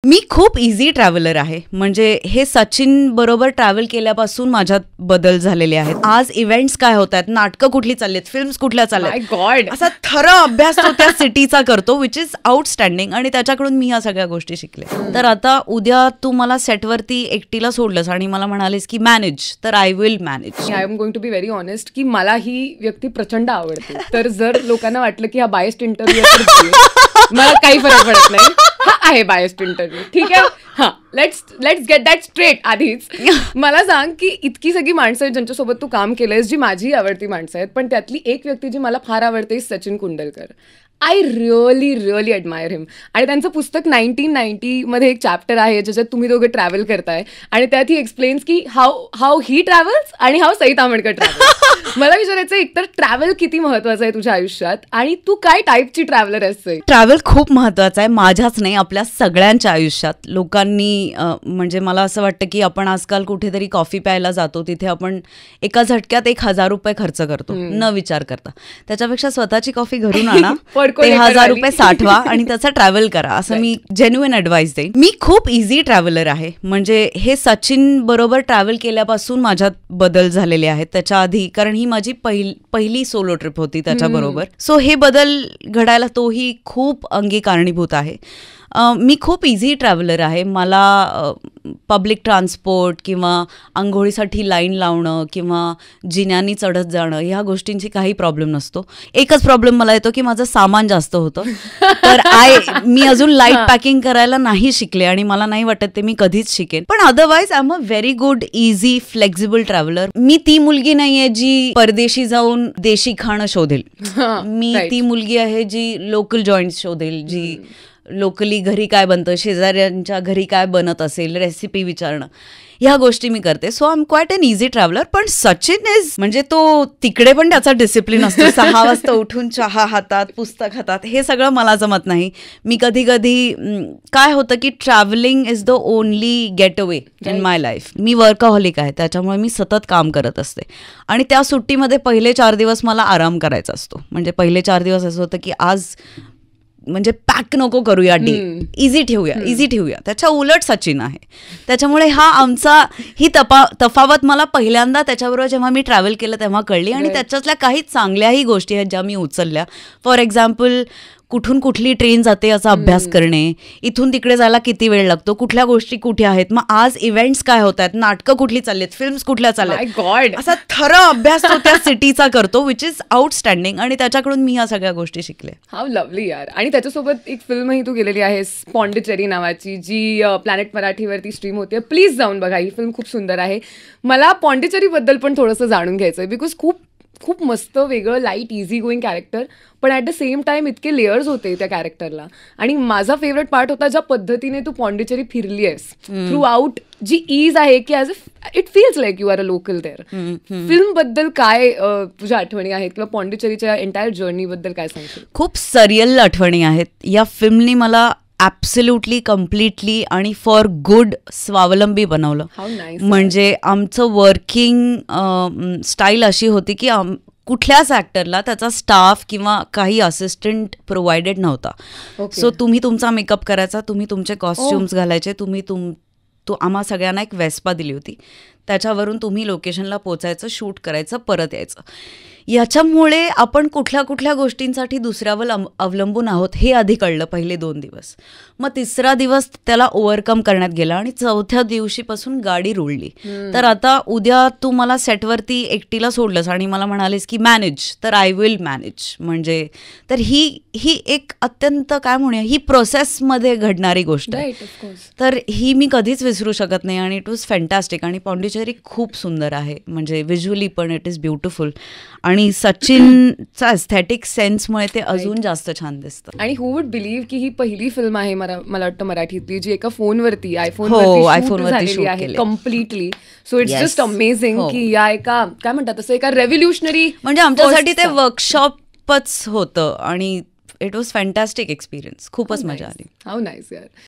मी खूप easy traveller आहे. म्हणजे हे सचिन बरोबर ट्रॅव्हल केल्यापासून माझ्यात बदल झालेले आहेत. आज इव्हेंट्स काय होत आहेत, नाटकं कुठली चाललीत, फिल्म्स कुठल्या चालल्यात, गॉड असा थरा अभ्यास तो त्या सिटीचा करतो, विच इज आउटस्टँडिंग. आणि त्याच्याकडून मी ह्या सगळ्या गोष्टी शिकले. तर आता उद्या तू मला सेटवरती एकटीला सोडलंस आणि मला म्हणालीस की मॅनेज, तर I will manage. I am going to be very honest की मला ही व्यक्ती प्रचंड आवडते. तर जर लोकांना वाटलं की हा बायस्ड इंटरव्ह्यू मला काही फरक पडत नाही. हा आहे बायस्ड इंटरव्ह्यू, ठीक आहे. हा, लेट्स गेट दॅट स्ट्रेट. आधीच मला सांग की इतकी सगळी माणसं आहेत ज्यांच्यासोबत तू काम केलंयस, जी माझी आवडती माणसं आहेत, पण त्यातली एक व्यक्ती जी मला फार आवडते Sachin Kundalkar. I really admire him. आणि त्यांचं पुस्तक 1990 मध्ये एक चॅप्टर आहे ज्याच्यात तुम्ही दोघे ट्रॅव्हल करताय आणि त्यात ही एक्सप्लेन्स की हाऊ ही ट्रॅव्हल्स आणि हाऊ सई तामणकर ट्रॅव्हल्स. मला विचारायचं एकतर ट्रॅव्हल किती महत्वाचं आहे तुझ्या आयुष्यात आणि तू काय टाईपची ट्रॅव्हलर असते? ट्रॅव्हल खूप महत्वाचं आहे, माझ्याच नाही आपल्या सगळ्यांच्या आयुष्यात. लोकांनी म्हणजे मला असं वाटतं की आपण आजकाल कुठेतरी कॉफी प्यायला जातो, तिथे आपण एका झटक्यात 1,000 रुपये खर्च करतो न विचार करता. त्याच्यापेक्षा स्वतःची कॉफी घरून आणा, ते 1,000 रुपये साठवा आणि त्याचा ट्रॅव्हल करा, असं मी जेन्युइन ॲडवाइस देईन. मी खूप इझी ट्रॅव्हलर आहे. म्हणजे हे सचिन बरोबर ट्रॅव्हल केल्यापासून माझ्यात बदल झालेले आहेत. त्याच्या आधी, कारण ही माझी पहिली सोलो ट्रिप होती त्याच्याबरोबर. सो हे बदल घडायला तोही खूप अंगी कारणीभूत आहे. मी खूप इझी ट्रॅव्हलर आहे. मला पब्लिक ट्रान्सपोर्ट किंवा आंघोळीसाठी लाईन लावणं किंवा जिन्यांनी चढत जाणं ह्या गोष्टींची काही प्रॉब्लेम नसतो. एकच प्रॉब्लेम मला येतो की माझं सामान जास्त होतं. तर मी अजून लाईट पॅकिंग करायला नाही शिकले आणि मला नाही वाटत ते मी कधीच शिकेन. पण otherwise I am a very good easy flexible traveller. मी ती मुलगी नाहीये जी परदेशी जाऊन देशी खाणं शोधेल. मी ती मुलगी आहे जी लोकल जॉईंट्स शोधेल, जी लोकली घरी काय बनतं, शेजाऱ्यांच्या घरी काय बनत असेल, रेसिपी विचारणं, ह्या गोष्टी मी करते. So I am quite an easy traveller. पण सचिन इज म्हणजे तो तिकडे पण त्याचा डिसिप्लिन असतो. 6 वाजता उठून चहा हातात, पुस्तक हातात, हे सगळं मला जमत नाही. मी कधी काय होतं की travelling is the only get away in my life. Me workaholic आहे, त्याच्यामुळे मी सतत काम करत असते. आणि त्या सुट्टीमध्ये पहिले 4 दिवस मला आराम करायचा असतो. म्हणजे पहिले 4 दिवस असं होतं की आज म्हणजे पॅक नको करूया, डे इझी ठेवूया. त्याच्या उलट सचिन आहे. त्याच्यामुळे ही तफावत मला पहिल्यांदा त्याच्याबरोबर जेव्हा मी ट्रॅव्हल केलं तेव्हा कळली. आणि त्याच्यातल्या काही चांगल्याही गोष्टी आहेत ज्या मी उचलल्या. फॉर एक्झाम्पल, कुठून कुठली ट्रेन जाते याचा अभ्यास करणे, इथून तिकडे जायला किती वेळ लागतो, कुठल्या गोष्टी कुठे आहेत, मग आज इव्हेंट्स काय होत आहेत, नाटकं कुठली चाललीत, फिल्म्स कुठल्या चालल्यात, गॉड असा थरा अभ्यास तो त्या सिटीचा करतो, विच इज आउटस्टँडिंग. आणि त्याच्याकडून मी ह्या सगळ्या गोष्टी शिकले. हाऊ लवली यार. आणि त्याच्यासोबत एक फिल्मही तू केलेली आहेस, पॉंडिचेरी नावाची, जी प्लॅनेट मराठीवरती स्ट्रीम होते. प्लीज जाऊन बघा, ही फिल्म खूप सुंदर आहे. मला पॉंडिचेरीबद्दल पण थोडंसं जाणून घ्यायचं आहे, बिकॉज खूप मस्त वेगळं लाईट इझी गोईंग कॅरेक्टर, पण ॲट द सेम टाइम इतके लेयर्स होते त्या कॅरेक्टरला. आणि माझा फेवरेट पार्ट होता ज्या पद्धतीने तू पॉंडिचेरी फिरली आहेस थ्रू आउट, जी ईज आहे की as it feels like you are a local there. Film बद्दल काय तुझ्या आठवणी आहेत किंवा पॉंडिचेरीच्या एंटायर जर्नी बद्दल काय सांगशील? खूप सरियल आठवणी आहेत. या फिल्मनी मला ॲब्सोल्युटली, कम्प्लिटली आणि फॉर गुड स्वावलंबी बनवलं. म्हणजे आमचं वर्किंग स्टाईल अशी होती की कुठल्याच ॲक्टरला त्याचा स्टाफ किंवा काही असिस्टंट प्रोव्हाइडेड नव्हता. सो तुम्ही तुमचा मेकअप करायचा, तुम्ही तुमचे कॉस्ट्युम्स घालायचे, आम्हा सगळ्यांना एक वेस्पा दिली होती, त्याच्यावरून तुम्ही लोकेशनला पोचायचं, शूट करायचं, परत यायचं. याच्यामुळे आपण कुठल्या गोष्टींसाठी दुसऱ्यावर अवलंबून आहोत हे आधी कळलं पहिले 2 दिवस. मग 3रा दिवस त्याला ओव्हरकम करण्यात गेला आणि 4थ्या दिवशीपासून गाडी रुळली. तर आता उद्या तू मला सेटवरती एकटीला सोडलंस आणि मला म्हणालीस की मॅनेज, तर आय विल मॅनेज. म्हणजे तर ही एक अत्यंत काय म्हणूया, ही प्रोसेसमध्ये घडणारी गोष्ट आहे. तर ही मी कधीच विसरू शकत नाही. आणि इट वॉज फॅन्टॅस्टिक. आणि पॉंडिचेरी खूप सुंदर आहे, म्हणजे व्हिज्युअली पण इट इज ब्युटिफुल. आणि सचिनचा एस्थेटिक सेन्समुळे ते अजून जास्त छान दिसतं. आणि हू वुड बिलीव्ह की ही पहिली फिल्म आहे मला वाटतं मराठीतली जी एका फोनवरती आयफोन झालेली आहे completely. So it's just amazing की या एका काय म्हणतात तसं एका रेव्होल्युशनरी, म्हणजे आमच्यासाठी ते वर्कशॉपच होतं. आणि इट वॉज फॅन्टॅस्टिक एक्सपिरियन्स. खूपच मजा आली. हाऊ नाईस यार.